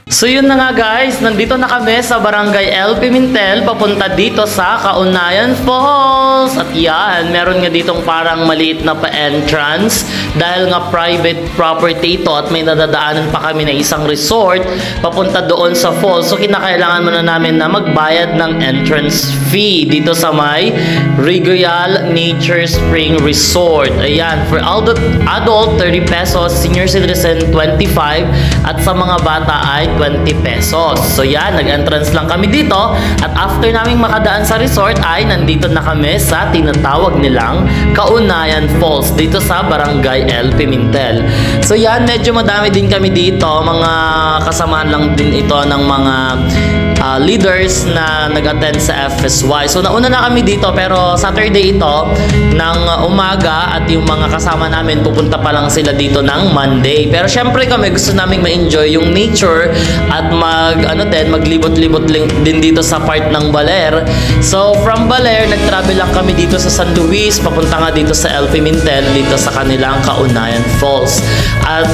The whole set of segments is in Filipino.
So yun na nga guys, nandito na kami sa Barangay El Pimentel, papunta dito sa Caunayan Falls. At yan, meron nga ditong parang maliit na pa-entrance dahil nga private property ito at may nadadaanan pa kami na isang resort papunta doon sa falls. So kinakailangan muna namin na magbayad ng entrance fee dito sa may Regal Nature Spring Resort. Ayan, for adult 30 pesos, senior citizen 25 at sa mga bata ay 20 pesos. So yan, nag-entrance lang kami dito at after naming makadaan sa resort ay nandito na kami sa tinatawag nilang Caunayan Falls dito sa Barangay El Pimentel. So yan, medyo madami din kami dito, mga kasamaan lang din ito ng mga leaders na nag-attend sa FSY. So nauna na kami dito pero Saturday ito ng umaga at yung mga kasama namin pupunta pa lang sila dito ng Monday. Pero syempre kami gusto naming ma-enjoy yung nature at maglibot-libot din dito sa part ng Baler. So from Baler, nag-travel lang kami dito sa San Luis, papunta nga dito sa El Pimentel, dito sa kanilang Caunayan Falls. At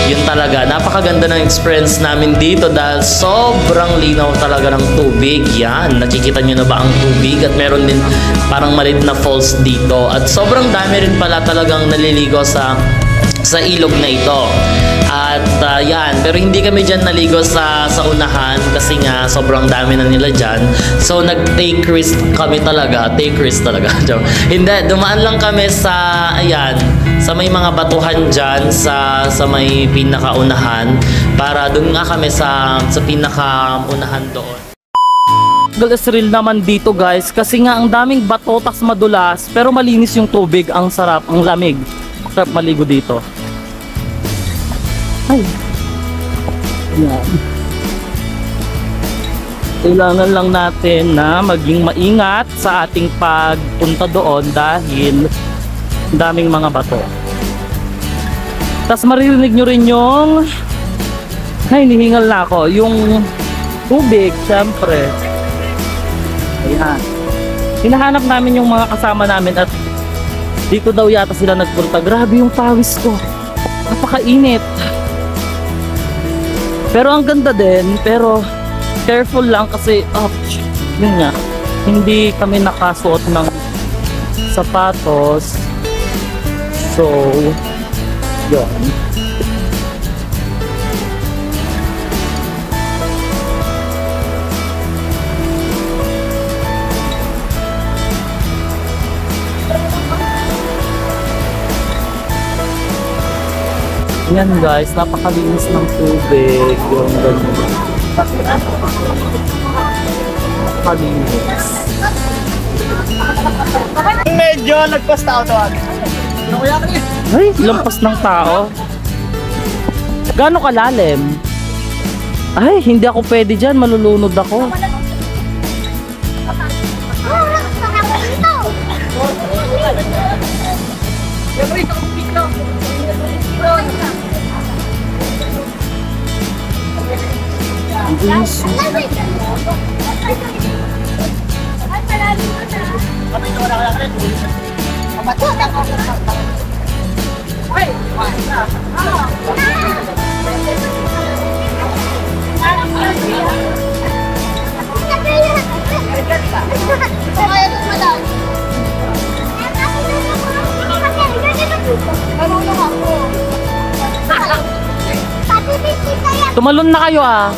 yun talaga, napakaganda ng experience namin dito dahil sobrang linaw talaga ng tubig. Yan, nakikita nyo na ba ang tubig? At meron din parang maliit na falls dito. At sobrang dami rin pala talagang naliligo sa ilog na ito. At yan, pero hindi kami dyan naligo sa unahan kasi nga sobrang dami na nila dyan. So nag-take risk kami talaga. Take risk talaga. Hindi, dumaan lang kami sa, ayan, sa may mga batuhan dyan sa may pinakaunahan para doon nga kami sa pinakaunahan doon. Thrill naman dito guys kasi nga ang daming bato tas madulas pero malinis yung tubig, ang sarap, ang lamig. Sarap maligo dito. Ay. Yan. Kailangan lang natin na maging maingat sa ating pagpunta doon dahil daming mga bato. Tas maririnig nyo rin yung hinihingal na ako, yung tubig, syempre. Ayan. Hinahanap namin yung mga kasama namin at dito daw yata sila nagpunta. Grabe yung pawis ko. Napakainit. Pero ang ganda din, pero careful lang kasi yun nga, hindi kami nakasuot ng sapatos. So, yun. Yan guys, napakalinis ng tubig. Yung ganyan. Napakalinis. Medyo nagpas tao to. Ay, lampas ng tao. Gaano kalalim? Ay, hindi ako pwede dyan. Malulunod ako. Tumalon na kayo ah.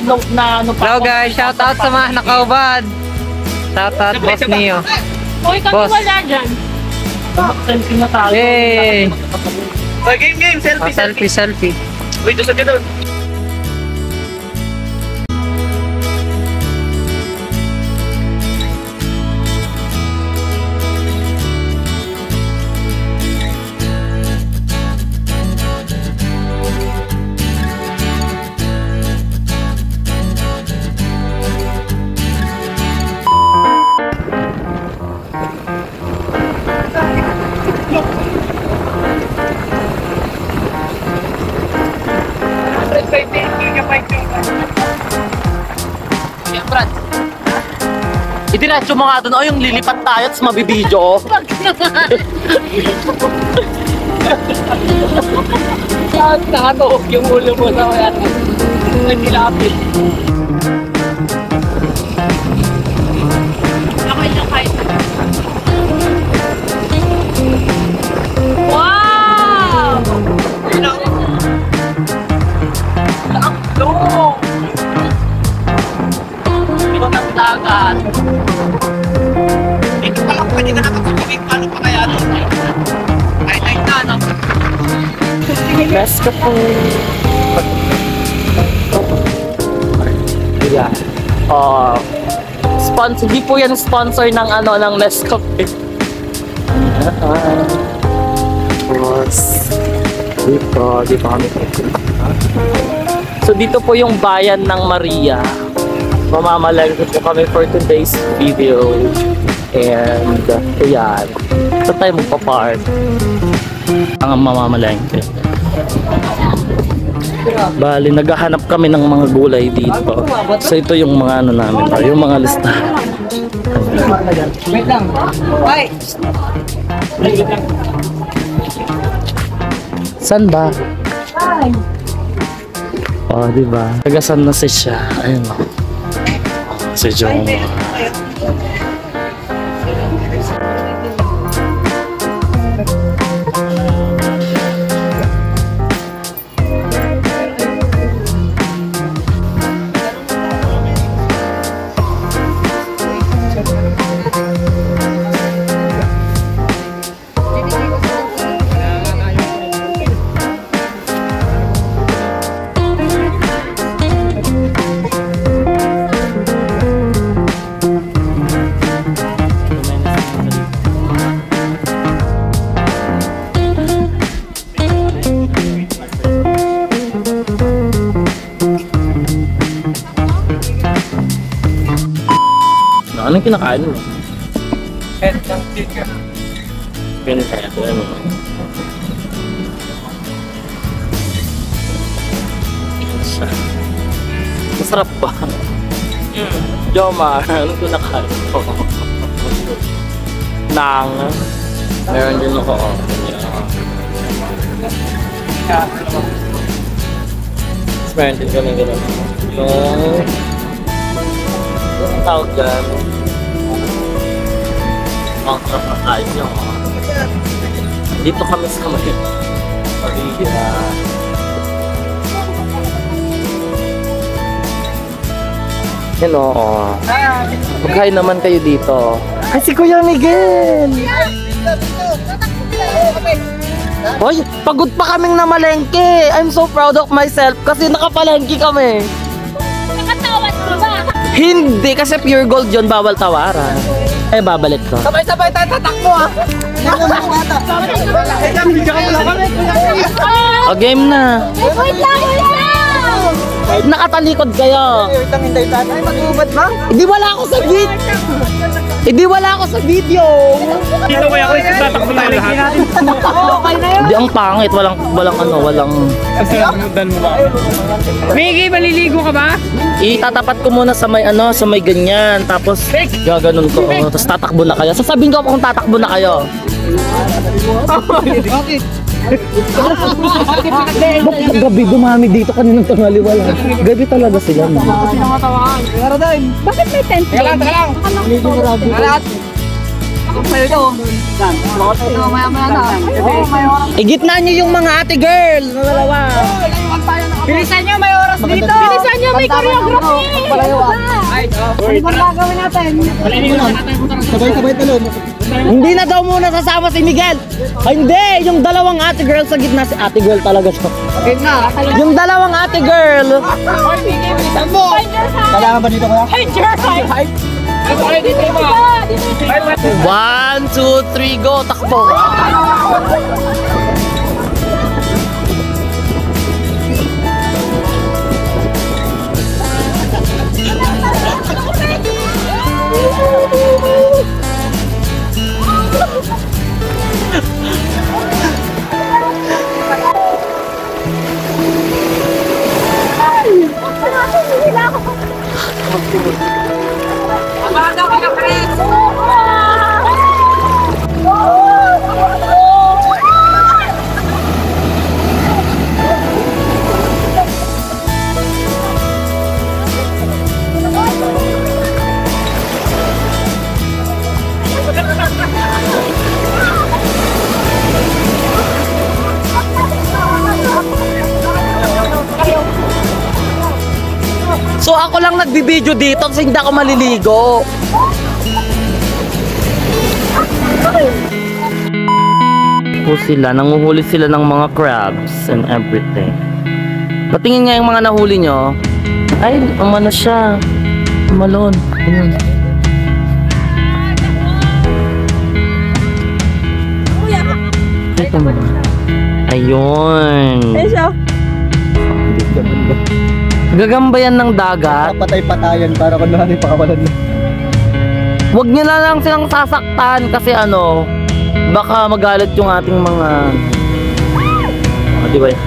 note na ano pa. Hello guys, shout out sa mga nakaubad. Shout out Boss Neo. Uy, kami Boss. wala dyan. Selfie na tayo. Yay! Oh, game, selfie. Selfie. Wait, doon sa doon. Idiretso mo nga doon, yung lilipat tayo at mabibidyo. Nakatuok yung ulo mo sa kaya. Nagilapit. Okay lang kahit. Wow! Ito ng dagat. Dito pa lang pwede ka nakatulogin. Paano pa kaya doon? Ay, na, no? Best ka po. Yeah. Sponsor, di po yan sponsor ng ano, ng Nescafe. Dito kami. So dito po yung bayan ng Maria. Mamamalengke po kami for today's video. And ayan. Saan tayo magpa-park? Ang mamamalengke. Bali, naghahanap kami ng mga gulay dito. So ito yung mga ano namin, yung mga lista. Wait lang. Wait! San ba? Oh, di ba? Tagasan na si siya. Ayun oh. Si Joma. Anong kinakain mo? Head ng chicken. Pinakain mo. Masarap ba? Joma, anong kinakain mo? Nang. Meron din ako. Meron din kami gano'n. Yung tawag dyan. Ang sarap na kain nyo. Dito kami sa Maria. Hello. Magkain naman kayo dito. Ay, si Kuya Miguel! Hoy, pagod pa kaming namalengke. I'm so proud of myself kasi nakapalengke kami. Nakatawad mo ba? Hindi, kasi pure gold yun, bawal tawaran. Eh, babalik ko. Sabay-sabay tayo tatakbo ah. O, game na. Wait lang! Nakatalikod kayo. Hintay tayo. Ay, mag-ubad ba? Hindi wala ako sa video. Hindi wala ako sa video. Dito kaya ako yung tatakbo na lahat. Okay na yun. Hindi, ang pangit. Walang walang... Kasundan mo ba? Miggy, maliligo ka ba? Itatapat ko muna sa may sa may ganyan. Tapos, gaganon ko. Tapos tatakbo na kayo. Sasabihin ko kung tatakbo na kayo. Okay. Ba't gabi dumami dito kaninang tanghali wala? Gabi talaga sila. Pero doon. Bakit may tent? Teka lang. Lahat. Sa'yo to. Maya-maya na. Igitna nyo yung mga ate girl. Dalawa. Bilisan nyo, may oras Boss, dito! Bilisan nyo, may choreography! Ano bang gagawin natin? Sabay-sabay talon. Hindi na daw muna sasama si Miguel. Ay, hindi, yung dalawang ate girl sa gitna, si ate girl talaga siya. Okay na. Yung dalawang ate girl. Hoy, Miggy, bilisan mo. Kailangan ba dito kaya? Find your height! Dito kayo, dito mo. 1, 2, 3, go! Takbo! So ako lang nagbibideo dito kasi hindi ako maliligo. Po sila, nanguhuli sila ng mga crabs and everything. Patingin nga yung mga nahuli nyo. Ay, umano siya. Malon. Ito mo. Ayun. Ayun siya. Gagamba yan ng dagat. Patay-patayan para kung natin pakawalan na. Huwag nyo na lang silang sasaktan kasi ano, baka magalit yung ating mga... di ba? Kaya.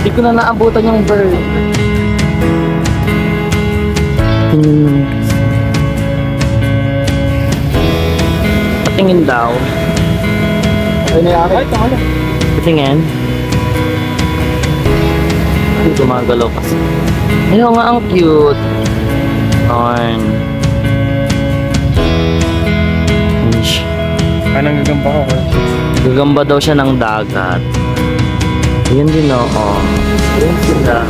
Hindi ko na naabutan yung bird. Patingin daw. Ay, nayakit. Ay, tama. Patingin. Ay, gumagalaw kasi. Ayaw nga, ang cute. Ayun. Anong gagamba ko? Gagamba daw siya ng dagat. Yun din oo. Yun sila.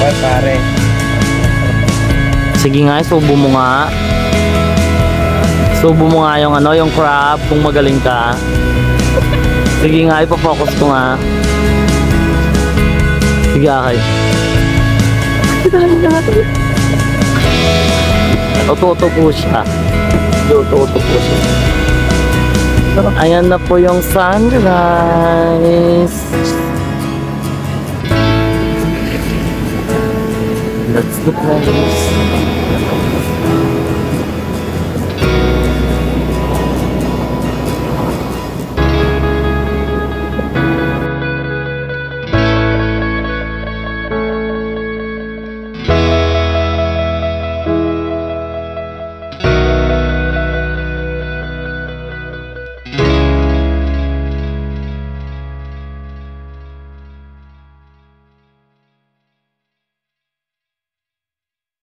Ay, pare. Sige nga, subo mo nga. Subo mo nga yung ano, yung crab kung magaling ka. Sige nga, ipafocus ko nga. Sige, akay. Tututo po siya. Tututo po siya. Ayan na po yung sunrise. That's the place.